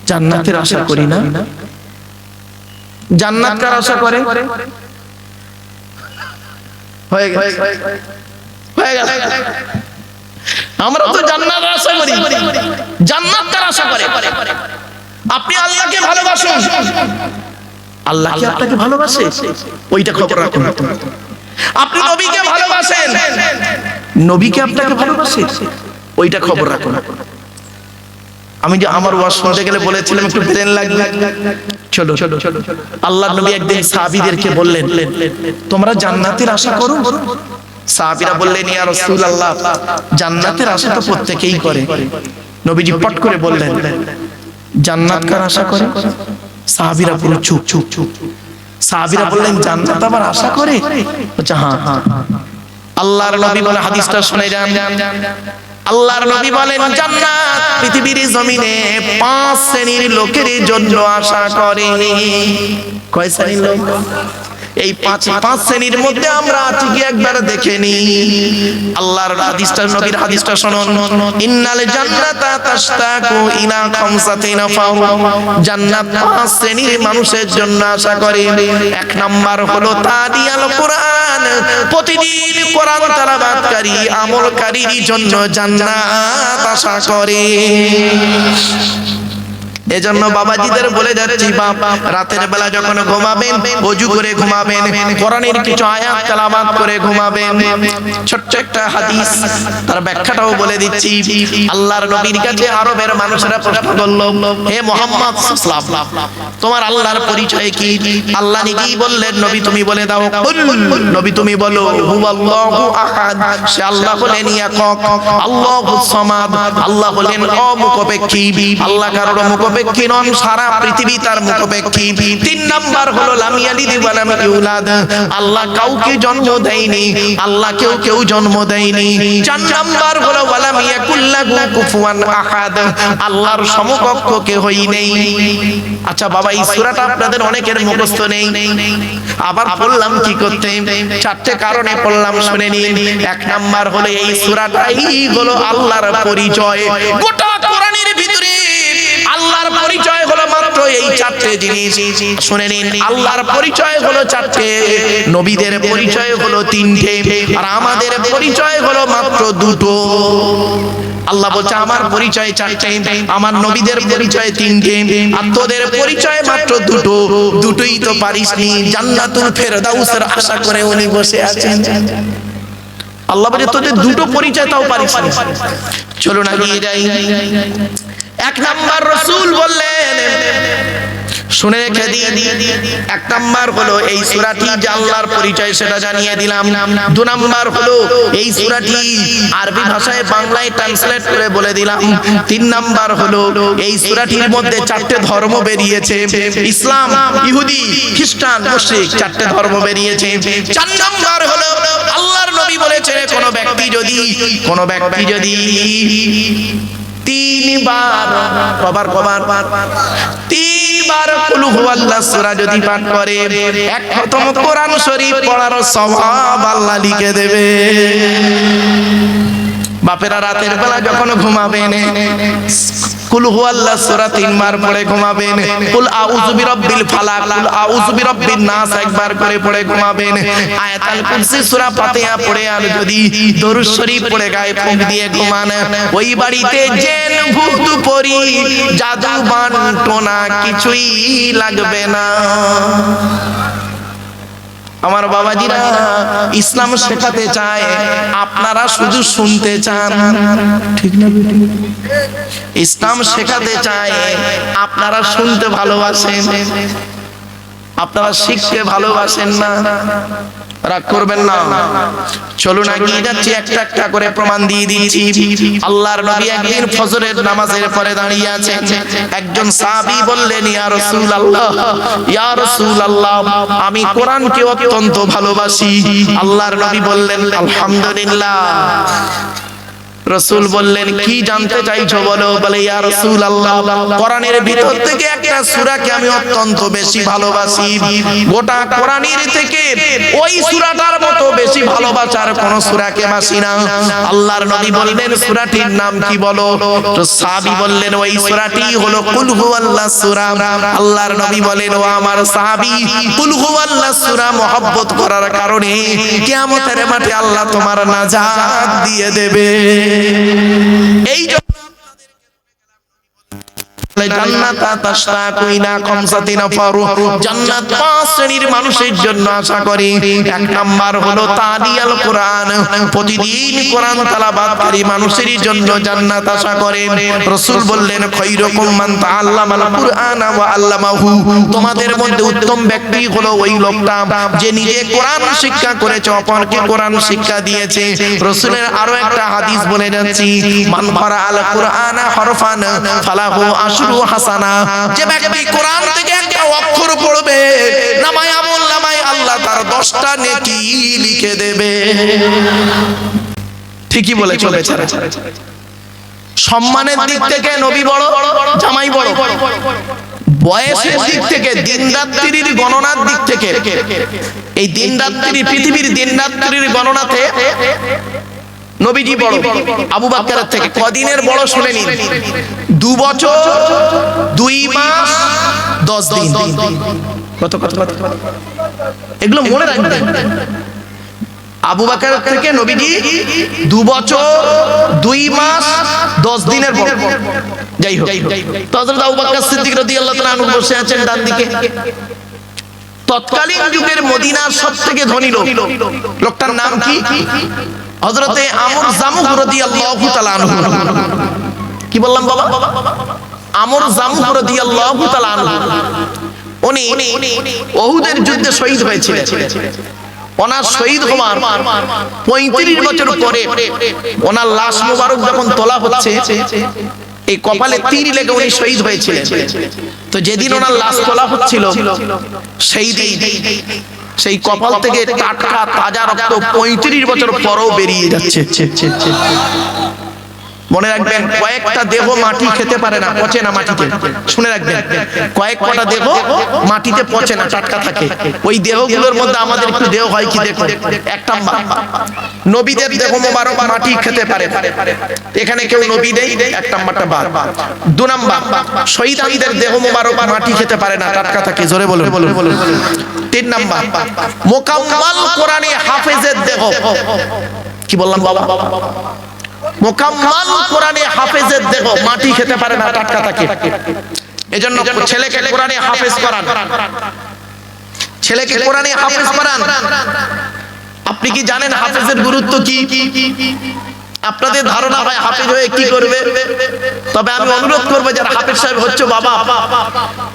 জান্নাতের আশা করি না? জান্নাত কার আশা করে? হয়ে গেল। আমরা তো জান্নাতের আশা করি, জান্নাত কার আশা করে? আপনি আল্লাহকে ভালোবাসুন, আল্লাহ কি আপনাকে ভালোবাসে? ওইটা খবর রাখুন। আপনি নবীকে ভালোবাসেন, নবীকে আপনাকে ভালোবাসে? ওইটা খবর রাখুন। আমি যে আমার ওয়াজ শুনতে গেলে বলেছিলাম একটু ব্রেন লাগবে। চলো আল্লাহর নবী একদিন সাহাবীদেরকে বললেন, তোমরা জান্নাতের আশা করো? সাহাবীরা বললেন, ইয়া রাসূলুল্লাহ, জান্নাতের আশা তো প্রত্যেকেই করে। নবীজি পট করে বললেন, জান্নাত কার আশা করে? সাহাবীরা পুরো চুপ। সাহাবীরা বললেন, জান্নাত আবার আশা করে? আচ্ছা হ্যাঁ। আল্লাহর নবী বলে, হাদিসটা শুনে যান। আল্লাহর নবী বলেন, জান্নাত পৃথিবীর জমিনে 5 শ্রেণীর লোকের জন্য আশা করে। কয় শ্রেণীর লোক? এই 5 শ্রেণীর মধ্যে আমরা ঠিকই একবার দেখে নি। আল্লাহর হাদিসটা, নবীর হাদিসটা শুনুন। ইন্নাল জান্নাতা তাশতাকু ইলা খামসাতি নাফার। জান্নাত 5 শ্রেণীর মানুষের জন্য আশা করে। 1 নাম্বার হলো তাদিয়াল কোরআন, প্রতিদিন কোরআন তেলাওয়াতকারী আমলকারীর জন্য জান্নাত আশা করে। এজন্য বাবাজিদের বলে যাচ্ছি, বাপ রাতের বেলা যখন ঘুমাবেন ওযু করে ঘুমাবেন, কোরআনের কিছু আয়াত তেলাওয়াত করে ঘুমাবেন। ছোট্ট একটা হাদিস, তার ব্যাখ্যাটাও বলে দিচ্ছি। আল্লাহর নবীর কাছে আরবের মানুষেরা প্রশ্ন করল, হে মুহাম্মদ সাল্লাল্লাহু আলাইহি ওয়াসাল্লাম, তোমার আল্লাহর পরিচয় কি? আল্লাহ নিজেই বললেন, নবী তুমি বলে দাও। নবী তুমি বলো, হুয়াল্লাহু আহাদ, সে আল্লাহ হলেন একক। আল্লাহুস সামাদ, আল্লাহ হলেন অমুখপেক্ষী। আল্লাহ কারোর মুখপেক্ষী নন, সারা পৃথিবী তার মুখপেক্ষী। 3 নাম্বার হলো লাম ইয়ালিদ ওয়া লাম ইউলাদ, আল্লাহ কাউকে জন্ম দেয়নি, আল্লাহ কেউ জন্ম দেয়নি। 4 নাম্বার হলো ওয়া লাম ইয়াকুল্লাহু কুফুয়ান আহাদ, আল্লাহর সমকক্ষ কেউই নেই। আচ্ছা বাবা, এই সূরাটা আপনাদের অনেকের মুখস্থ নেই। আবার বললাম কি করতে? 4টে কারণে বললাম, শুনে নিন। 1 নাম্বার হলো এই সূরাটাই হলো আল্লাহর পরিচয়। গোটা কোরআনের ভিতরে আল্লাহর পরিচয় হলো মাত্র এই 4টে জিনিস। শুনে নিন, আল্লাহর পরিচয় হলো 4টে, নবীদের পরিচয় হলো 3টে, আর আমাদের পরিচয় হলো মাত্র 2টো। আল্লাহ বলছে আমার পরিচয় 4টে, আমার নবীদের পরিচয় 3টে, আর তোদের পরিচয় মাত্র 2টো। দুটোই তো পারিসনি। জান্নাতুল ফেরদাউসের আশা করে উনি বসে আছেন। আল্লাহ বলে তোদের 2টো পরিচয় তাও পারিসনি। চলো না গিয়ে যাই। 1 নাম্বার রাসূল বললেন, শুনে রেখে দিন। 1 নাম্বার হলো এই সূরাটি যে আল্লাহর পরিচয় সেটা জানিয়ে দিলাম। 2 নাম্বার হলো এই সূরাটি আরবি ভাষায় বাংলায় ট্রান্সলেট করে বলে দিলাম। 3 নাম্বার হলো এই সূরাটির মধ্যে 4টে ধর্ম বেরিয়েছে, ইসলাম, ইহুদি, খ্রিস্টান, মুশরিক, 4টে ধর্ম বেরিয়েছে। 4 নাম্বার হলো আল্লাহর নবী বলেছে, কোন ব্যক্তি যদি 3 বার কুল হুয়াল্লাহ সূরা যদি পাঠ করে, 1 খতম কোরআন শরীফ পড়ার সওয়াব আল্লাহ লিখে দেবে। বাপেরা রাতের বেলা যখন ঘুমাবেন, কুল হুয়াল্লাহ সূরা 3 বার পড়ে ঘুমাবেন। কুল আউযু বিরাব্বিল ফালাক, কুল আউযু বিরাব্বিন নাস 1 বার করে পড়ে ঘুমাবেন। আয়াতুল কুরসি সূরা ফাতিহা পড়ে আর যদি দরুদ শরীফ পড়ে গায়ে ফুঁক দিয়ে ঘুমান, ওই বাড়িতে জিন ভূত পরি জাদু বানটোনা কিছুই লাগবে না। আমার বাবাজিরা ইসলাম শেখাতে চায়, আপনারা শুধু শুনতে চান, ঠিক না? ইসলাম শেখাতে চায়, আপনারা শুনতে ভালোবাসেন, আপনারা শিখতে ভালোবাসেন না। রাগ করবেন না। চলুন এগিয়ে যাচ্ছি, একটা একটা করে প্রমাণ দিয়ে দিচ্ছি। আল্লাহর নবী একদিন ফজরের নামাজের পরে দাঁড়িয়ে আছেন। একজন সাহাবী বললেন, ইয়া রাসূলুল্লাহ, আমি কোরআনকে অত্যন্ত ভালোবাসি। আল্লাহর নবী বললেন, আলহামদুলিল্লাহ। রাসূল বললেন কি জানতে চাইছো বলো? বলে ইয়া রাসূলুল্লাহ কোরআনের ভিতর থেকে একটা সূরাকে আমি অত্যন্ত বেশি ভালোবাসি, গোটা কোরআনের থেকে ওই সূরাটার মতো বেশি ভালোবাসার কোন সূরাকে বাসি না। আল্লাহর নবী বললেন সূরাটির নাম কি বলো? তো সাহাবী বললেন ওই সূরাটি হলো কুল হুয়াল্লাহ সূরা। আল্লাহর নবী বলেন ও আমার সাহাবী, কুল হুয়াল্লাহ সূরা মহব্বত করার কারণে কিয়ামতের মাঠে আল্লাহ তোমার নাজাত দিয়ে দেবে। এই জান্নাত তাশতাকুইনা খামসাতিনা ফারু, জান্নাত পাঁচ শ্রেণীর মানুষের জন্য আশা করে। এক নাম্বার হলো তালিয়াল কোরআন, প্রতিদিন কোরআন তেলাওয়াতকারী মানুষের জন্য জান্নাত আশা করে। রাসূল বললেন খায়রুকুম মান তাআল্লামাল কুরআনা ওয়া আল্লামাহু, তোমাদের মধ্যে উত্তম ব্যক্তি হলো ওই লোকটা যে নিজে কোরআন শিক্ষা করেছে, অপরকে কোরআন শিক্ষা দিয়েছে। রাসূলের আরো একটা হাদিস বলে যাচ্ছি, মান ক্বারাআল কুরআনা হরফান ফালাহু আশরু হাসানা, যে ব্যক্তি কোরআন থেকে একটা অক্ষর পড়বে নামায়ে আমল নামায়ে আল্লাহ তার 10টা নেকি লিখে দেবে। ঠিকই বলেছো বেচারা। সম্মানের দিক থেকে নবী বড়, জামাই বড়, বয়সের দিক থেকে, দিন রাত্রির গণনার দিক থেকে, এই দিন রাত্রি পৃথিবীর দিন রাত্রির গণনাতে নবীজি বড় আবু বকরের থেকে। কদিনের বড় শুনে নিন, 2 বছর 2 মাস 10 দিন। কত কত কত এগুলো মনে রাখবেন। আবু বকরের থেকে নবীজি 2 বছর 2 মাস 10 দিনের বড়। যাই হোক, তো হযরত আবু বকর সিদ্দিক রাদিয়াল্লাহু তাআলা আনহু বসে আছেন ডান দিকে। তৎকালীন যুগের মদিনার সবথেকে ধনী লোক, লোকটার নাম কি? হযরতে আমর জামুহ রাদিয়াল্লাহু তাআলা আনহু। কি বললাম বাবা? আমর জামুহ রাদিয়াল্লাহু তাআলা আনহু। উনি উহুদের যুদ্ধে শহীদ হয়েছিলেন। ওনার শহীদ হওয়ার 35 বছর পরে ওনার লাশ মোবারক যখন তোলা হচ্ছে, এই কপালে তীর লেগে উনি শহীদ হয়েছিলেন। তো যেদিন ওনার লাশ তোলা হচ্ছিল সেই দিন সেই কপাল থেকে টাটকা তাজা রক্ত 35 বছর পরও বেরিয়ে যাচ্ছে। মনে রাখবেন, কয়েকটা দেহ মাটি খেতে পারে না, পচে না মাটিতে। শুনে রাখবেন, কয়েকটা দেহ মাটিতে পচে না, টাটকা থাকে। ওই দেহগুলোর মধ্যে আমাদের একটু দেহ হয় কি দেখো। এক নাম্বার, নবীদের দেহ মোবারক মাটি খেতে পারে, এখানে কেউ নবী নেই, এক নাম্বারটা বাদ। 2 নাম্বার, শহীদদের দেহ মোবারক মাটি খেতে পারে না, টাটকা থাকে। জোরে বলুন। 3 নাম্বার, মুকাম্মাল কোরআনে হাফেজের দেহ। কি বললাম বাবা? মুকাম্মাল কোরআনে হাফেজের দেহ মাটি খেতে পারে না, টাটকা থাকে। এজন্য ছেলেকে কোরআনে হাফেজ করান, ছেলেকে কোরআনে হাফেজ করান। আপনি কি জানেন হাফেজের গুরুত্ব কি? আপনাদের ধারণা হয় হাফেজ হয়ে কি করবে? তবে আমি অনুরোধ করব যারা হাফেজ সাহেব হচ্ছে, বাবা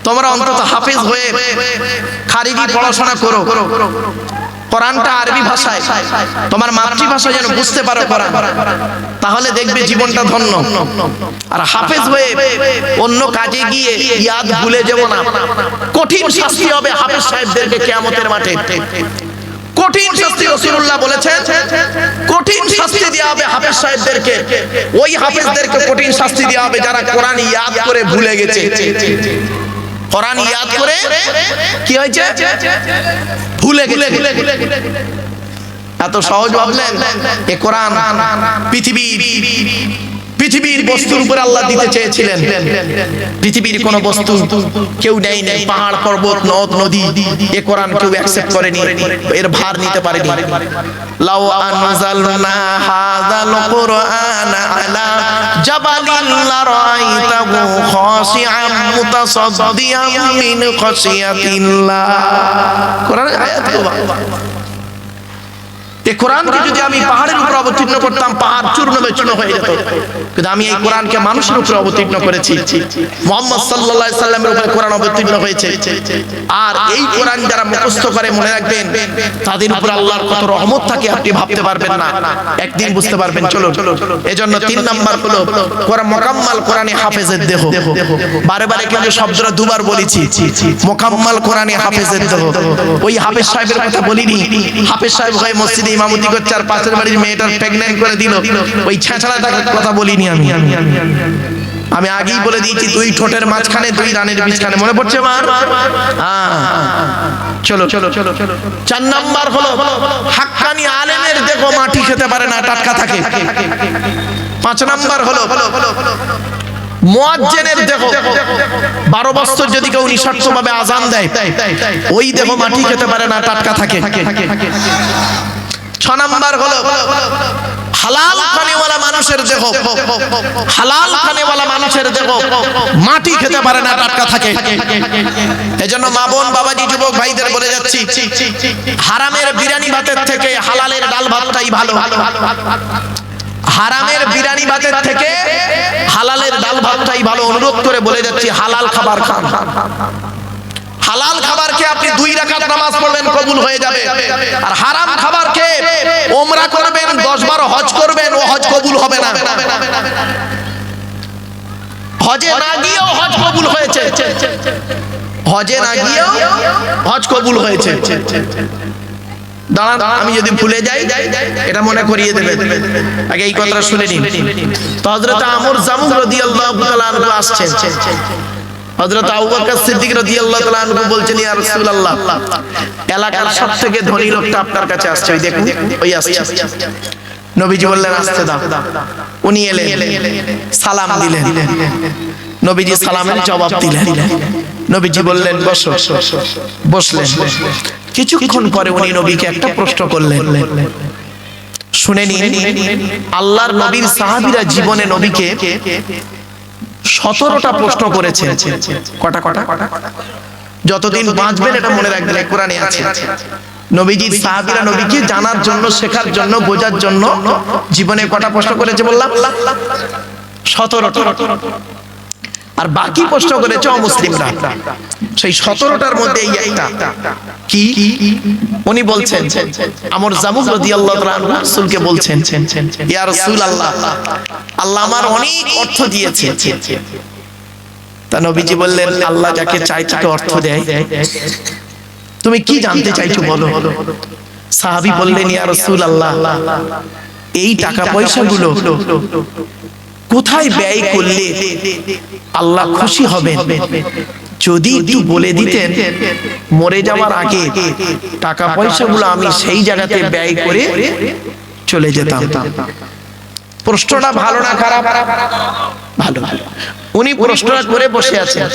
তোমরা অন্তত হাফেজ হয়ে খারিজি পড়াশোনা করো। কোরআনটা আরবি ভাষায়, তোমার মাতৃভাষা যেন বুঝতে পারো কোরআন, তাহলে দেখবে জীবনটা ধন্য। আর হাফেজ হয়ে অন্য কাজে গিয়ে ইয়াদ ভুলে যাব না। কঠিন শাস্তি হবে হাফেজ সাহেবদেরকে কিয়ামতের মাঠে। কঠিন শাস্তি রাসূলুল্লাহ বলেছেন, কঠিন শাস্তি দেওয়া হবে হাফেজ সাহেবদেরকে। ওই হাফেজদেরকে কঠিন শাস্তি দেওয়া হবে যারা কোরআন ইয়াদ করে ভুলে গেছে। কোরআন ইয়াদ করে কি হয়েছে? ভুলে গেছে। এত সহজ ভাবলেন? এ কোরআন পৃথিবীর বস্তুর উপরে আল্লাহ দিতে চেয়েছিলেন। পৃথিবীর কোন বস্তু কেউ নেই নাই, পাহাড় পর্বত নদ নদী, এ কোরআন কেউ অ্যাকসেপ্ট করেনি, এর ভার নিতে পারেনি। লাউ আনজালনা হাযাল কুরআনা আলা জাবালিন লারাইতাহু খাশিআম মুতাসাদ্দিয়াম মিন খাশিয়াতিল্লাহ। কোরআনের আয়াত বাবা। এই কোরআনকে যদি আমি পাহাড়ের উপর অবতীর্ণ করতাম, পাহাড় চূর্ণ বিচূর্ণ হয়ে যেত। কিন্তু আমি এই কোরআনকে মানুষের উপর অবতীর্ণ করেছি। মুহাম্মদ সাল্লাল্লাহু আলাইহি সাল্লামের উপর কোরআন অবতীর্ণ হয়েছে। আর এই কোরআন যারা মুখস্থ করে, মনে রাখবেন তাদের উপর আল্লাহর কত রহমত থাকে আপনি ভাবতে পারবেন না, একদিন বুঝতে পারবেন। চলো, এজন্য 3 নাম্বার হলো কোরআন মুকাম্মাল কোরআনে হাফেজের দেহ। বারে বারে কিন্তু শব্দটা দুবার বলেছি, মুকাম্মাল কোরআনে হাফেজের দেহ। ওই হাফেজ সাহেবের কথা বলিনি, হাফেজ সাহেব হয়ে মসজিদে ইমামতি করছে আর পাশের বাড়ির মেয়েটার প্রেগন্যান্ট করে দিল, ওই ছেঁচড়াটার কথা বলিনি আমি আগেই বলে দিয়েছি, দুই ঠোঁটের মাঝখানে দুই রানের মাঝখানে, মনে পড়ছে মা? চলো চলো চলো। 4 নাম্বার হলো হাক্কানি আলেমের দেখো মাটি খেতে পারে না, টাটকা থাকে। 5 নাম্বার হলো মুয়াজ্জিনের দেখো 12 বছর যদি কেউ নিঃশর্তভাবে আযান দেয়, ওই দেখো মাটি খেতে পারে না, টাটকা থাকে। 6 নাম্বার হলো হালাল খানেওয়ালা মানুষের দেখো, হালাল খানেওয়ালা মানুষের দেখো মাটি খেতে পারে না, টাটকা থাকে। এজন্য মা বোন বাবাজি যুবক ভাইদের বলে যাচ্ছি, হারামের বিরিয়ানি ভাতের থেকে হালালের ডাল ভাতটাই ভালো। হারামের বিরিয়ানি ভাতের থেকে হালালের ডাল ভাতটাই ভালো। অনুরোধ করে বলে যাচ্ছি, হালাল খাবার খান। হালাল খাবার খেয়ে আপনি 2 রাকাত নামাজ পড়বেন, কবুল হয়ে যাবে। আর হারাম খাবার খেয়ে ওমরা করবেন, 10-12 হজ করবেন, ও হজ কবুল হবে না। হজে না গিয়েও হজ কবুল হয়েছে, হজে না গিয়েও হজ কবুল হয়েছে। দাঁড়ান, আমি যদি ভুলে যাই এটা মনে করিয়ে দেবেন, আগে এই কথাটা শুনে নিন। তো হযরত আমর জামুক রাদিয়াল্লাহু তাআলা আনহু আসছেন, হযরত আবু বকর সিদ্দিক রাদিয়াল্লাহু তাআলা আনহু বলছেন, ইয়া রাসূলুল্লাহ, এলাকার সবথেকে ধনী লোকটা আপনার কাছে আসছে, ওই দেখুন ওই আসছে। নবীজি বললেন, আসতে দাও। উনি এলেন, সালাম দিলেন, নবীজি সালামের জবাব দিলেন। নবীজি বললেন, বসো। বসলেন। কিছুক্ষণ পরে উনি নবীকে একটা প্রশ্ন করলেন, শুনে নিন। আল্লাহর নবীর সাহাবীরা জীবনে নবীকে 17টা প্রশ্ন করেছে। কটা? যতদিন বাঁচবেন এটা মনে রাখবেন, কোরআনে আছে। নবীজির সাহাবীরা নবীকে জানার জন্য, শেখার জন্য, বোঝার জন্য জীবনে কটা প্রশ্ন করেছে বললাম? 17টা। আর বাকি প্রশ্ন করেছে অমুসলিমরা। সেই 17টার মধ্যে এই একটা কি, উনি বলছেন, আমর জামুক রাদিয়াল্লাহু তাআলা আনহু রাসূলকে বলছেন, ইয়া রাসূলুল্লাহ, আল্লাহ আমার অনেক অর্থ দিয়েছে। তা নবীজি বললেন, আল্লাহ যাকে চায় তাকে অর্থ দেয়। তুমি কি জানতে চাইছো বলো? সাহাবী বললেন, ইয়া রাসূলুল্লাহ, এই টাকা পয়সাগুলো কোথায় ব্যয় করলে আল্লাহ খুশি হবেন, যদি একটু বলে দিতেন, মরে যাওয়ার আগে টাকা পয়সাগুলো আমি সেই জায়গাতে ব্যয় করে চলে যেতাম। প্রশ্নটা ভালো না খারাপ? ভালো। উনি প্রশ্নটা করে বসে আছেন,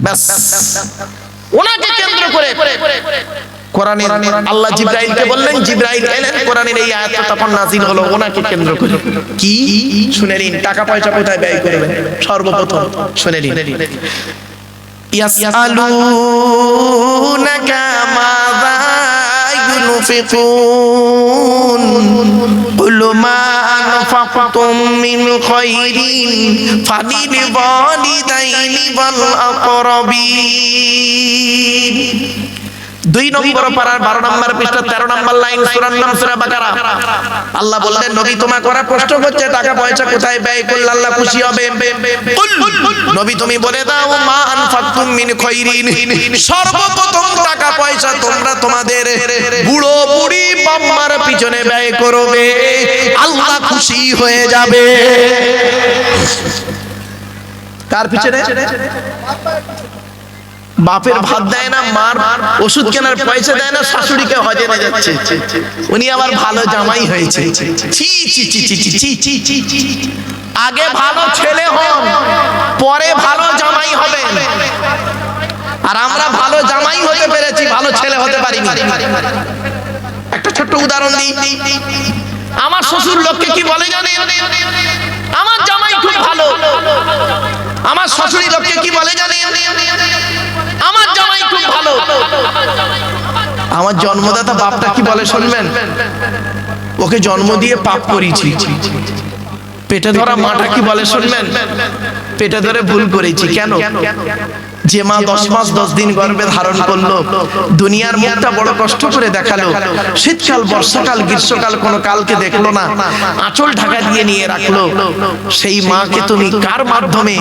ব্যাস ওনাকে কেন্দ্র করে কোরআনের আল্লাহ জিবরাইলকে বললেন, জিবরাইল এলেন, কোরআনের এই আয়াতটা তখন নাযিল হলো ওনাকে কেন্দ্র করে। কি শুনে নিন, টাকা পয়সা কোথায় ব্যয় করবেন সর্বপ্রথম শুনে নিন। ইয়াসআলুনাকা মাযা ইউনফিকুন কুল মা আনফাকতুম মিন খায়রিন ফালিল ওয়ালিদাইনি ওয়াল আকরাবিন। 2 নম্বর পারার 12 নম্বর পৃষ্ঠা 13 নম্বর লাইন, সূরার নাম সূরা বাকারা। আল্লাহ বললেন, নবী তোমার করা প্রশ্ন হচ্ছে টাকা পয়সা কোথায় ব্যয় করলে আল্লাহ খুশি হবে। নবী তুমি বলে দাও, মা আনফাকতুম মিন খায়রিন, সর্বপ্রথম টাকা পয়সা তোমরা তোমাদের বুড়ো বুড়ি বাম্মার পিছনে ব্যয় করবে, আল্লাহ খুশি হয়ে যাবে। কার পিছনে? বাপের ভাত দেয় না, মার ওষুধ কেনার পয়সা দেয় না, শাশুড়িকে হজে নিয়ে যাচ্ছে, উনি আবার ভালো জামাই হয়েছে। ছি ছি ছি ছি ছি ছি ছি। আগে ভালো ছেলে হন, পরে ভালো জামাই হবেন। আর আমরা ভালো জামাই হতে পেরেছি, ভালো ছেলে হতে পারিনি। একটা ছোট্ট উদাহরণ দিই। আমার শ্বশুর লোককে কি বলে জানেন? আমার জামাই খুব ভালো। আমার শাশুড়ি লোককে কি বলে জানেন? আমার জামাই খুব ভালো। আমার জন্মদাতা বাপটা কি বলে শুনবেন? ওকে জন্ম দিয়ে পাপ করেছি। পেটে ধরা মাটা কি বলে শুনবেন? পেটে ধরে ভুল করেছি। কেন? যে মা 10 মাস 10 দিন গর্ভে ধারণ করলো, দুনিয়ার মুখটা বড় কষ্ট করে দেখালো, শীতকাল বর্ষাকাল গ্রীষ্মকাল কোনো কালকে দেখলো না, আঁচল ঢাকা দিয়ে নিয়ে রাখলো, সেই মাকে তুমি কার মাধ্যমে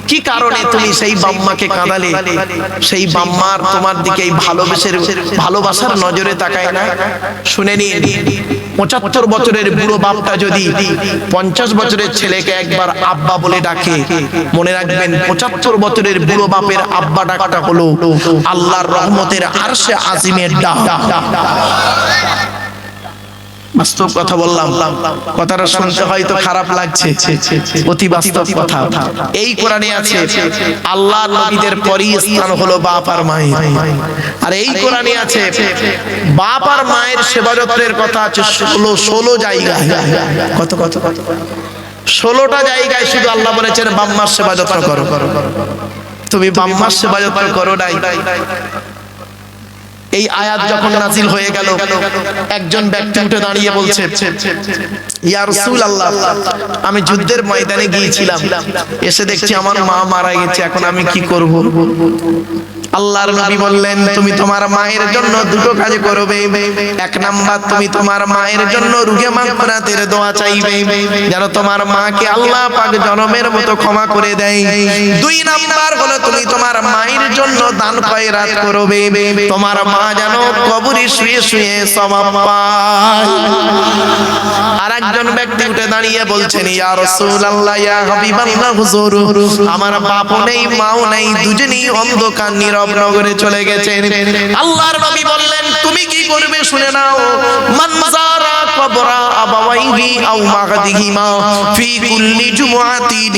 কি কারণে তুমি সেই বাম্মাকে কাঁদালে? সেই বাম্মার তোমার দিকে এই ভালোবাসার নজরে তাকায় না? শুনে নিন, 75 বছরের বুড়ো বাপটা যদি 50 বছরের ছেলেকে একবার আব্বা বলে ডাকে, মনে রাখবেন 75 বছরের বুড়ো বাপের আব্বা ডাকাটা হলো আল্লাহর রহমতের আরশে আজিমের ডাক। বাস্তব কথা বললাম, কথাটা শুনতে হয়তো খারাপ লাগছে, অতি বাস্তব কথা। এই কোরআনে আছে আল্লাহর নবীদের পরই স্থান হলো বাপ আর মায়ের। আর এই কোরআনে আছে বাপ আর মায়ের সেবা যত্নের কথা আছে 16 জায়গায়। কত 16টা জায়গায় শুধু আল্লাহ বলেছেন বাম্মার সেবা যত্ন করো। তুমি বাম্মার সেবা যত্ন করো নাই। এই আয়াত যখন নাজিল হয়ে গেল, একজন ব্যক্তি উঠে দাঁড়িয়ে বলছে, ইয়া রাসূলুল্লাহ, আমি যুদ্ধের ময়দানে গিয়েছিলাম, এসে দেখছি আমার মা মারা গেছে, এখন আমি কি করব? আল্লাহর নবী বললেন, তুমি তোমার মায়ের জন্য দুটো কাজ করবে। এক নাম্বার, তুমি তোমার মায়ের জন্য রুহে মাগফিরাতের দোয়া চাইবে, যেন তোমার মাকে আল্লাহ পাক জনমের মতো ক্ষমা করে দেয়। দুই নাম্বার হলো তুমি তোমার মায়ের জন্য দান খয়রাত করবে, তোমার মা যেন কবরে শুয়ে শুয়ে সওয়াব পায়। আর একজন ব্যক্তি উঠে দাঁড়িয়ে বলছেন, ইয়া রাসূলুল্লাহ, ইয়া হাবিবাল্লাহ, হুজুর, আমার বাপও নেই মাও নেই, দুজনেই অন্ধকার নীরব নগরে চলে গেছেন। আল্লাহর নবী বললেন, তুমি কি করবে শুনে নাও। মান যারা কবরা আবাওয়াইহি আও মাগদিহিমা ফি কুল্লি জুমআতিন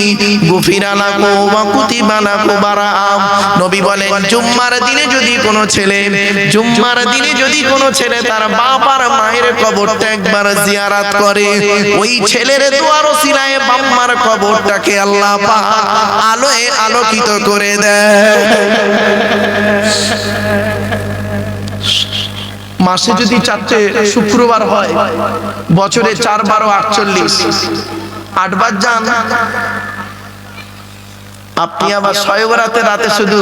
গুফিরা লাহু ওয়া কুতিবা লাহু বারাআ। নবী বলেন, জুম্মার দিনে যদি কোনো ছেলে তার বাপ আর মায়ের কবরটা একবার জিয়ারত করে, ওই ছেলের দোয়ার ওসিলায় বাম্মার কবরটাকে আল্লাহ পাক আলোয় আলোকিত করে দেয়। মাসে যদি 4টে শুক্রবার হয়, বছরে 4 12 48, 8 বার যান আপনি। আবার শবে বরাতের রাতে শুধু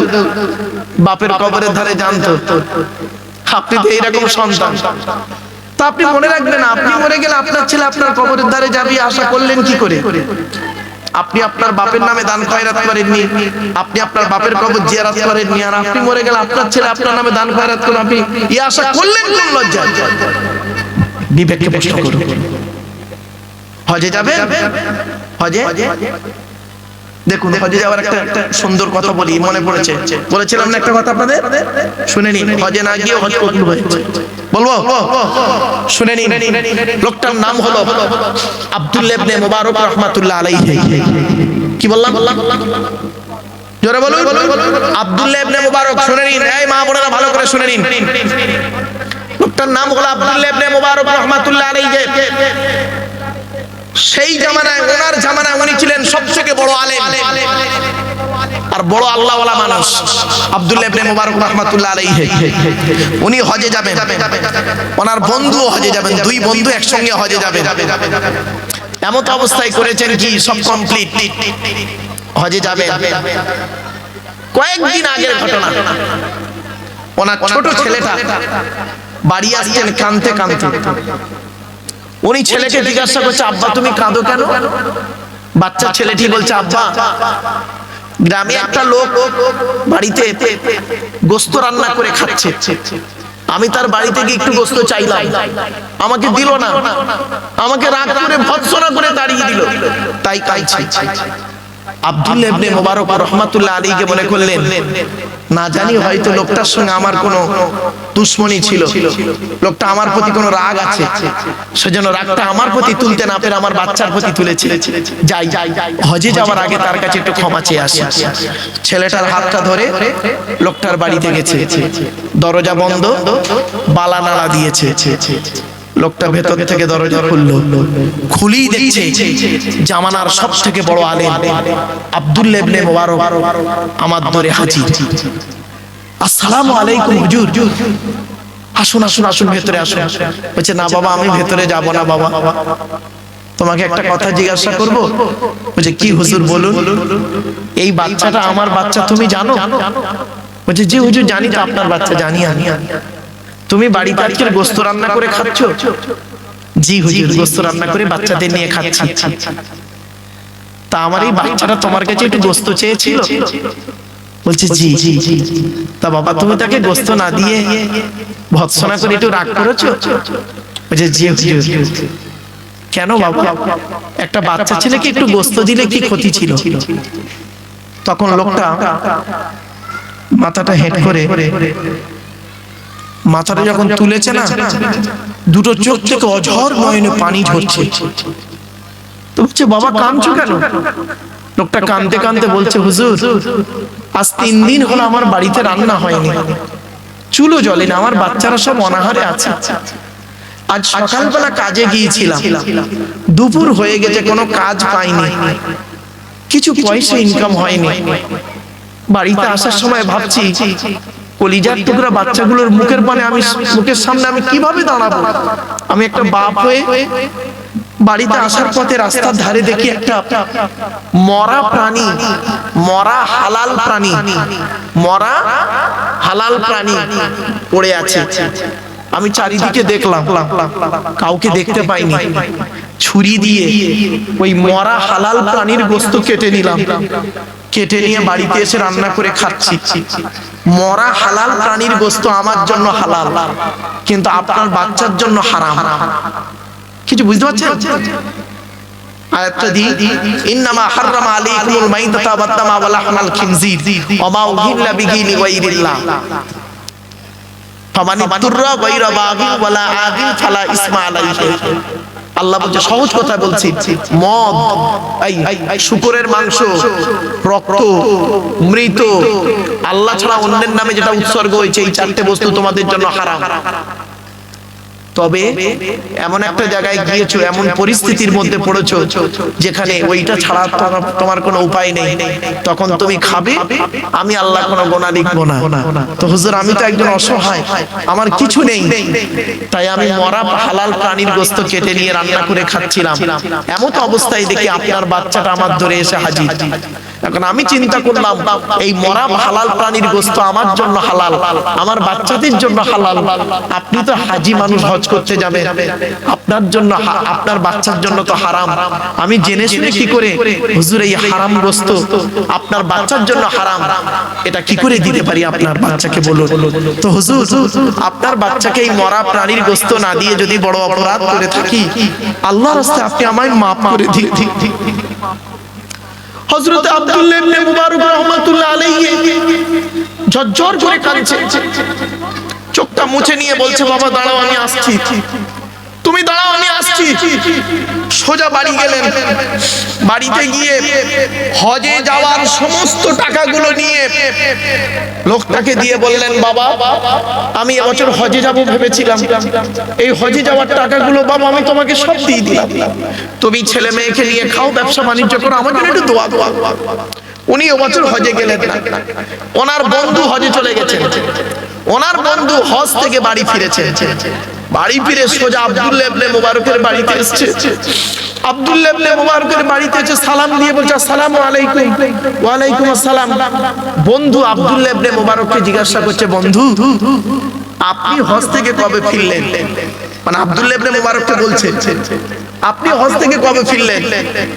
বাপের কবরের ধারে যান, তো আপনি তো এইরকম সন্তান। তা আপনি মনে রাখবেন, আপনি মরে গেলে আপনার ছেলে আপনার কবরের ধারে যাবে, আশা করলেন কি করে? আপনি আপনার বাপের নামে দান খয়রাত করেননি, আপনি আপনার বাপের কবর জিয়ারত করেননি, আর আপনি মরে গেলে আপনার ছেলে আপনার নামে দান খয়রাত করবে, আপনি এই আশা করলেন কোন লজ্জা? বিবেককে প্রশ্ন করুন। হজে যাবে, হজে দেখুন, হজে যাওয়ার একটা সুন্দর কথা বলি, মনে পড়েছে, বলেছিলাম না একটা কথা আপনাদের, শুনে নিন। হজে না গিয়ে হজ কবুল হয়েছে, বলবো, শুনে নিন। লোকটার নাম হলো আব্দুল্লাহ ইবনে মুবারক রাহমাতুল্লাহ আলাইহি। কি বললাম? জোরে বলুন, আব্দুল্লাহ ইবনে মুবারক। শুনে নিন, এই মা বোনেরা ভালো করে শুনে নিন। লোকটার নাম হলো আব্দুল্লাহ ইবনে মুবারক রাহমাতুল্লাহ আলাইহি। সেই জামানায়, ওনার জামানায় উনি ছিলেন সবথেকে বড় আলেম আর বড় আল্লাহওয়ালা মানুষ, আব্দুল্লাহ ইবনে মুবারক রাহমাতুল্লাহ আলাইহি। উনি হজে যাবেন, ওনার বন্ধুও হজে যাবেন, 2 বন্ধু একসঙ্গে হজে যাবেন। এমন অবস্থায় করেছেন কি, সব কমপ্লিট, হজে যাবেন। কয়েকদিন আগের ঘটনা, ওনার ছোট ছেলেটা বাড়ি আসছেন কাঁদতে কাঁদতে। উনি ছেলেকে জিজ্ঞাসা করছে, আব্বা তুমি কাঁদো কেন? বাচ্চা ছেলেটি বলছে, আব্বা, গ্রামে একটা লোক বাড়িতে গোশত রান্না করে খাচ্ছে, আমি তার বাড়িতে গিয়ে একটু গোশত চাইলাম, আমাকে দিল না, আমাকে রাগ করে ভৎসনা করে তাড়িয়ে দিল, তাই কাঁদছি। আব্দুল্লাহ ইবনে মুবারক রাহমাতুল্লাহ আলাইহি মনে করলেন, না জানি হয়তো লোকটার সঙ্গে আমার কোনো দুশমনি ছিল, লোকটা আমার প্রতি কোনো রাগ আছে, সেজন্য রাগটা আমার প্রতি তুলতে না পেরে আমার বাচ্চার প্রতি তুলেছে। যাই, হজে যাওয়ার আগে তার কাছে একটু ক্ষমা চেয়ে আসি। ছেলেটার হাতটা ধরে লোকটার বাড়িতে গেছে, দরজা বন্ধ, বালা নাড়া দিয়েছে। লোকটা ভেতর থেকে দরজা খুললো, খুলেই দেখছে জামানার সবথেকে বড় আলেম আব্দুল্লাহ ইবনে মুবারক আমার দরে হাজির। আসসালামু আলাইকুম হুজুর, আসুন আসুন আসুন, ভেতরে আসুন। বলছে, না বাবা, আমি ভেতরে যাব না বাবা। তোমাকে একটা কথা জিজ্ঞাসা করব? বলছে কি হুজুর বলুন। এই বাচ্চাটা আমার বাচ্চা তুমি জানো? বলছে জি হুজুর জানি তো, আপনার বাচ্চা জানি আমি। তুমি বাড়িতে আজকে গোশত রান্না করে খাচ্ছ? জি হুজুর গোশত রান্না করে বাচ্চাদের নিয়ে খাচ্ছি। তা আমার এই বাচ্চাটা তোমার কাছে একটু গোশত চেয়েছিল? বলছে জি। তা বাবা তুমি তাকে গোশত না দিয়ে ভৎসনা করে একটু রাগ করেছো? বলছে জি হুজুর। কেন বাবা? একটা বাচ্চা ছেলেকে একটু গোশত দিলে কি ক্ষতি ছিল? তখন লোকটা মাথাটা হেঁট করে মাথাটা যখন তুলেছে না, দুটো চোখ থেকে অঝর নয়নে পানি ঝরছে। তো বলছে বাবা কাঁদছো কেন? লোকটা কাঁদতে কাঁদতে বলছে হুজুর আজ 3 দিন হলো আমার বাড়িতে রান্না হয়নি, চুলো জ্বলে না, আমার বাচ্চারা সব অনাহারে আছে। আজ সকালবেলা কাজে গিয়েছিলাম, দুপুর হয়ে গেছে, কোনো কাজ পাইনি, কিছু পয়সা ইনকাম হয়নি। বাড়িতে আসার সময় ভাবছি কলিজার টুকরা বাচ্চাগুলোর মুখের পানে আমি মুখের সামনে আমি কিভাবে দাঁড়াবো? আমি একটা বাপ হয়ে বাড়িতে আসার পথে রাস্তার ধারে দেখি একটা মরা প্রাণী, মরা হালাল প্রাণী, মরা হালাল প্রাণী পড়ে আছে। আমি চারিদিকে দেখলাম, কাউকে দেখতে পাইনি। ছুরি দিয়ে ওই মরা হালাল প্রাণীর গোশত কেটে নিলাম, কেটে নিয়ে বাড়িতে এসে রান্না করে খাচ্ছি। মরা হালাল প্রাণীর গোশত আমার জন্য হালাল, কিন্তু আপনার বাচ্চার জন্য হারাম। কিছু বুঝতে পারছেন? আয়াতটা দি ইন্নামা হাররামা আলাইকুমুল মাইতাতা ওয়াদ দামা ওয়া লাহমাল খিনজির ওয়া মা উহিল্লা বিহি লিগাইরিল্লাহ ফামানি তুররা গায়রা বাগিন ওয়ালা আদিন ফালা ইসমা আলাইহি। আল্লাহ বলছে, সহজ কথা বলছি, মদ, এই শুকরের মাংস, রক্ত, মৃত, আল্লাহ ছাড়া অন্যের নামে যেটা উৎসর্গ হয়েছে, এই 4টে বস্তু তোমাদের জন্য হারাম। তবে এমন একটা জায়গায় গিয়েছো, এমন পরিস্থিতির মধ্যে পড়েছো যেখানে ওইটা ছাড়া তোমার কোনো উপায় নেই, তখন তুমি খাবে, আমি আল্লাহ কোনো গোনা লিখবো না। তো হুজুর আমি তো একজন অসহায়, আমার কিছু নেই, তাই আমি মরা হালাল প্রাণীর গোশত কেটে নিয়ে রান্না করে খাচ্ছিলাম। এমন অবস্থায় দেখি আপনার বাচ্চাটা আমার ধরে এসে হাজির। এখন আমি চিন্তা করলাম এই মরা হালাল প্রাণীর গোশত আমার জন্য হালাল, আমার বাচ্চাদের জন্য হালাল। আপনি তো হাজি মানুষ, হজ করতে যাবে, আপনার জন্য, আপনার বাচ্চার জন্য তো হারাম। আমি জেনে শুনে কি করে হুজুর এই হারাম গোশত আপনার বাচ্চার জন্য হারাম, এটা কি করে দিতে পারি আপনার বাচ্চাকে বলুন? তো হুজুর আপনার বাচ্চাকে এই মরা প্রাণীর গোশত না দিয়ে যদি বড় অপরাধ করে থাকি, আল্লাহর রাস্তায় আপনি আমায় মাফ করে দিন। হযরত আব্দুল্লাহ ইবনে মুবারক রাহমাতুল্লাহ আলাইহি ঝরঝর করে কাঁদছে, চোখটা মুছে নিয়ে বলছে বাবা দাঁড়াও আমি আসছি, তুমি দাঁড়াও আমি আসছি। সোজা বাড়ি গেলেন, বাড়িতে গিয়ে হজে যাওয়ার সমস্ত টাকাগুলো নিয়ে লোকটাকে দিয়ে বললেন বাবা আমি এবছর হজে যাব ভেবেছিলাম, এই হজে যাওয়ার টাকাগুলো বাবা আমি তোমাকে সব দিয়ে দিলাম, তুমি ছেলে মেয়েকে নিয়ে খাও, ব্যবসা বাণিজ্য করো, আমার জন্য একটু দোয়া দোয়া। উনি এবছর হজে গেলেন না, ওনার বন্ধু হজে চলে গেছেন, ওনার বন্ধু হজ থেকে বাড়ি ফিরেছে, বাড়ি ফিরে সোজা আব্দুল্লাহ ইবনে মুবারকের বাড়িতে এসেছে। আব্দুল্লাহ ইবনে মুবারকের বাড়িতে এসে সালাম দিয়ে বলছে আসসালামু আলাইকুম। ওয়া আলাইকুম আসসালাম। বন্ধু আব্দুল্লাহ ইবনে মুবারককে জিজ্ঞাসা করছে বন্ধু আপনি হজ থেকে কবে ফিরলেন? মানে আব্দুল্লাহ ইবনে মুবারককে বলছে আপনি হজ থেকে কবে ফিরলেন?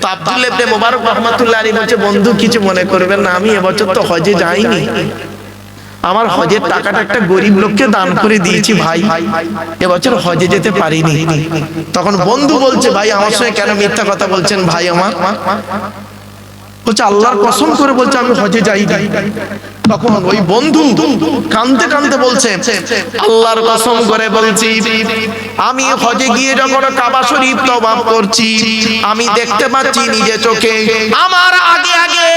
তো আব্দুল্লাহ ইবনে মুবারক রাহমাতুল্লাহ আলাইহি বলছে বন্ধু কিছু মনে করবেন না, আমি এবছর তো হজে যাইনি, আমার হজের টাকাটা একটা গরিব লোককে দান করে দিয়েছি ভাই, এবছর হজে যেতে পারিনি। তখন বন্ধু বলছে ভাই আমার সঙ্গে কেন মিথ্যা কথা বলছেন ভাই আমার? বলছে আল্লাহর কসম করে বলছে আমি হজে যাইনি। তখন ওই বন্ধু কাঁদতে কাঁদতে বলছে আল্লাহর কসম করে বলছি আমি হজে গিয়ে যখন কাবা শরীফ তওয়াফ করছি আমি দেখতে পাচ্ছি নিজে চোখে আমার আগে আগে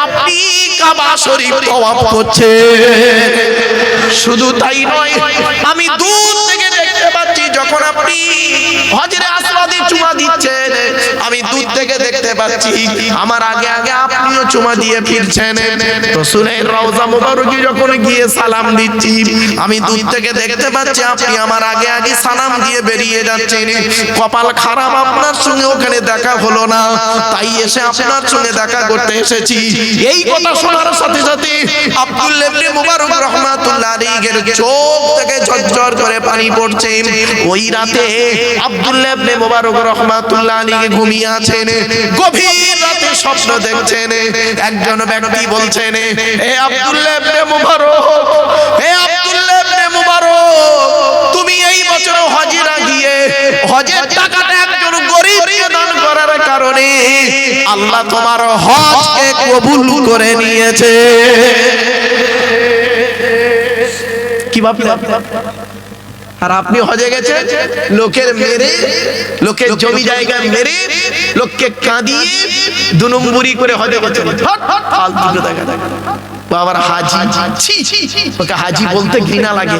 আপনি কাবা শরীফ তওয়াফ করছেন। শুধু তাই নয় আমি দূর থেকে দেখতে পাচ্ছি যখন আপনি হজরে আসওয়াদে চুমা দিচ্ছেন, আমি দূর থেকে দেখতে দেখতে পাচ্ছি আমার আগে আগে আপনিও চুমা দিয়ে ফিরছেন। রাসূলের রওজা মুবারকে যখন গিয়ে সালাম দিচ্ছি আমি দূর থেকে দেখতে পাচ্ছি আপনি আমার আগে আগে সালাম দিয়ে বেরিয়ে যাচ্ছেন। কপাল খারাপ, আপনার সঙ্গে ওখানে দেখা হলো না, তাই এসে আপনার সঙ্গে দেখা করতে এসেছি। এই কথা শোনার সাথে সাথে আব্দুল্লাহ ইবনে মুবারক রাহমাতুল্লাহ আলাইহির চোখ থেকে ঝরঝর করে পানি পড়ছে। ওই রাতে আব্দুল্লাহ ইবনে মুবারক রাহমাতুল্লাহ আলাইহি ঘুমিয়ে আছেন, গভীর রাতে স্বপ্ন দেখছেন। একজন ব্যক্তি বলছেন, হে আব্দুল্লাহ ইবনে মুবারক, হে আব্দুল্লাহ ইবনে মুবারক, তুমি এই বছর হজে না গিয়ে হজের টাকাটা একজন গরীবকে দান করার কারণে আল্লাহ তোমার হজকে কবুল করে নিয়েছে। কি ভাবলেন? আর আপনি হজে গেছেন লোকের মেরে, লোকের জমি জায়গা মেরে, লোককে কাঁদিয়ে 2 নম্বরি করে হজে গেছেন। ফালতু দেখা বাবার হাজি, ওকে হাজি বলতে ঘৃণা লাগে।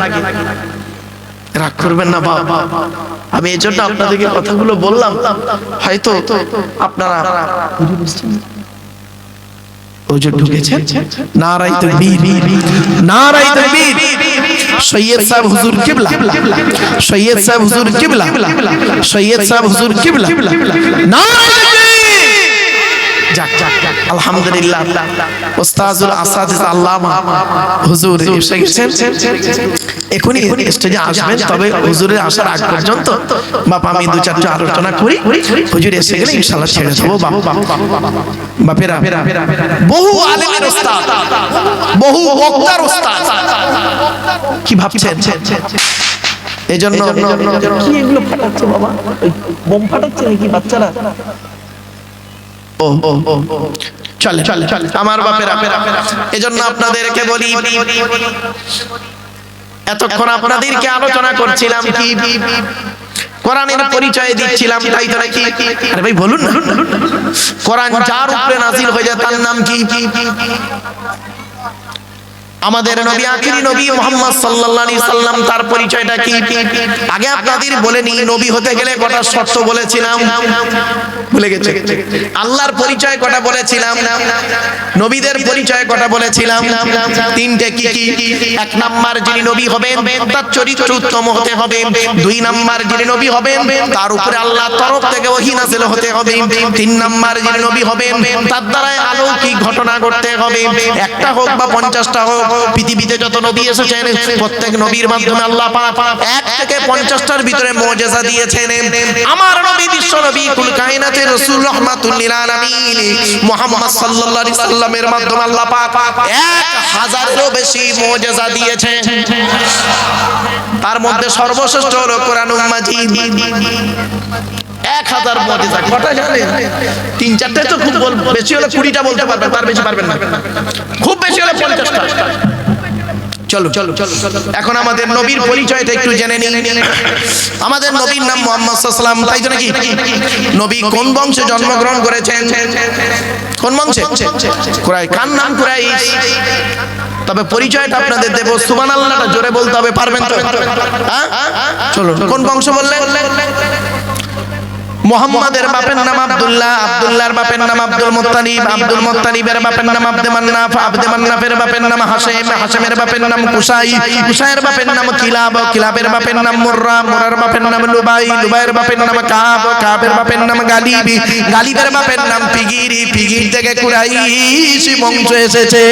রাগ করবেন না বাবা, আমি এই জন্য আপনাদেরকে কথাগুলো বললাম, হয়তো আপনারা হুজুর ঢুকেছেন। নারায়ে তাকবীর, নারায়ে তাকবীর। সৈয়দ সাহেব হুজুর কিবলা, সৈয়দ সাহেব হুজুর কিবলা, সৈয়দ সাহেব হুজুর কিবলা। নারায়ে তাকবীর। যাক যাক আলহামদুলিল্লাহ। উস্তাজুল আসাদিস আল্লামা হুজুর এসে গেছেন, এখনই স্টেজে আসবেন। তবে হুজুরের আসার আগ পর্যন্ত বাপ আমি 2-4টা আলোচনা করি, হুজুর এসে গেলে ইনশাআল্লাহ ছেড়ে দেবো। বাপেরা, বহু আলেমের উস্তাদ, বহু বক্তার উস্তাদ, কি ভাবছেন? এজন্য কি এগুলো ফাটাচ্ছে বাবা? বোম ফাটাচ্ছে নাকি বাচ্চারা? চলে আমার বাপেরা, এজন্য আপনাদেরকে বলি, এতক্ষণ আপনাদেরকে আলোচনা করছিলাম কি কোরআনের পরিচয় দিচ্ছিলাম, তাই তো নাকি? আরে ভাই বলুন না, কোরআন যার উপরে নাযিল হয়ে যায় তার নাম কি? আমাদের নবী, আখিরি নবী মুহাম্মদ সাল্লাল্লাহু আলাইহি সাল্লাম, তার পরিচয়টা কি? আগে আপনাদের বলে নি, নবী হতে গেলে কটা শর্ত বলেছিলাম, ভুলে গেছে? আল্লাহর পরিচয় কটা বলেছিলাম, নবীদের পরিচয় কটা বলেছিলাম? 3টে। কি কি? 1 নাম্বার, যিনি নবী হবেন তার চরিত্র উত্তম হতে হবে। 2 নাম্বার, যিনি নবী হবেন তার উপরে আল্লাহর তরফ থেকে ওহী নাযিল হতে হবে। 3 নাম্বার, যিনি নবী হবেন তার দ্বারা অলৌকিক ঘটনা ঘটতে হবে। একটা হোক বা 50টা হোক, পৃথিবীতে যত নবী এসেছেন প্রত্যেক নবীর মাধ্যমে আল্লাহ পাক 1 থেকে 50টার ভিতরে মুজিজা দিয়েছেন। আমার নবী বিশ্ব নবী কুল কায়নাতের রাসূল রাহমাতুল লিল আলামিন মুহাম্মদ সাল্লাল্লাহু আলাইহি সাল্লামের মাধ্যমে আল্লাহ পাক 1000এরও বেশি মুজিজা দিয়েছেন। তার মধ্যে সর্বশ্রেষ্ঠ হলো কোরআনুল মাজিদ। 1000 মুজিজা কটা জানেন? 3-4টা তো খুব বেশি হলে 20টা বলতে পারবেন, তার বেশি পারবেন না। খুব বেশি হলে 50টা। চলো এখন আমাদের নবীর পরিচয়টা একটু জেনে নিন। আমাদের নবীর নাম মুহাম্মদ সাল্লাল্লাহু আলাইহি সাল্লাম, তাই তো নাকি? নবী কোন বংশে জন্মগ্রহণ করেছেন? কোন বংশে? কুরাইশ। কার নাম কুরাইশ? তবে পরিচয়টা আপনাদের দেব, সুবহানাল্লাহটা জোরে বলতে হবে, পারবেন তো? হ্যাঁ চলো, কোন বংশ বললেন? মুহাম্মাদের বাপের নাম আব্দুল্লাহ, আব্দুল্লাহর বাপের নাম আব্দুল মুত্তালিব, আব্দুল মুত্তালিবের বাপের নাম আব্দে মান্নাফ, আব্দে মান্নাফের বাপের নাম হাশিম, হাশিমের বাপের নাম কুসাই, কুসাইয়ের বাপের নাম কিলাব, কিলাবের বাপের নাম মুররা, মুররার বাপের নাম লুবাই, লুবাইয়ের বাপের নাম কাব, কাবের বাপের নাম গালিব, গালিবের বাপের নাম ফিগির, ফিগির থেকে কুরাইশ বংশ এসেছে।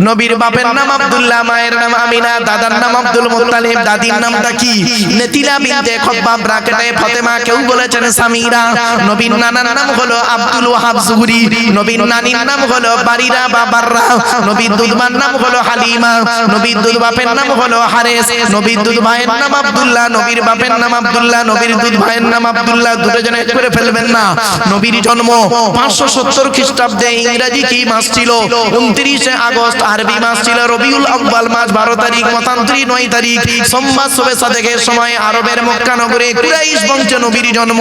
নবীর বাপের নাম আব্দুল্লাহ, মায়ের নাম আমিনা, দাদার নাম আব্দুল মুত্তালিব, দাদির নামটা কি? নেতিলা বিনতে খব্বাব, ব্রাকেটে ফাতেমা, কেউ বলেছেন সামিরা। নবীর নানার নাম হলো আব্দুল ওয়াহাব জুহরি, নবীর নানির নাম হলো বারিরা বা বাররা, নবীর দুধমার নাম হলো হালিমা, নবীর দুধ বাপের নাম হলো হারেস, নবীর দুধ ভাইয়ের নাম আব্দুল্লাহ, নবীর বাপের নাম আব্দুল্লাহ, নবীর দুধ ভাইয়ের নাম আব্দুল্লাহ। দুটো জনে করে ফেলবেন না। নবীর জন্ম 570 খ্রিস্টাব্দে। ইংরেজি কি মাস ছিল? 29 আগস্ট। আরবি মাস ছিল রবিউল আউয়াল মাস 12 তারিখ, মতান্তরে 9 তারিখ। সোমবার শবে সাদেকের সময় আরবের মক্কা নগরে কুরাইশ বংশে নবীর জন্ম।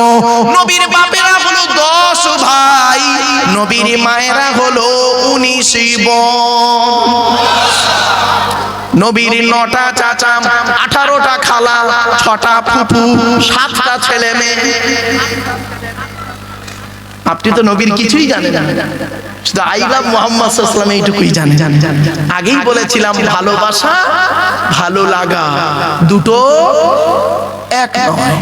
নবীর বাপেরা হলো 10 ভাই, নবীর মায়েরা হলো 19 বোন। নবীর 9টা চাচা, 18টা খালা, 6টা ফুফু, 7টা ছেলে মেয়ে। আপনি তো নবীর কিছুই জানেন না, শুধু আই লাভ মুহাম্মদ সাল্লাল্লাহু আলাইহি ওয়াসাল্লাম এইটুকুই জানেন। আগেই বলেছিলাম ভালোবাসা ভালো লাগা দুটো এক নয়।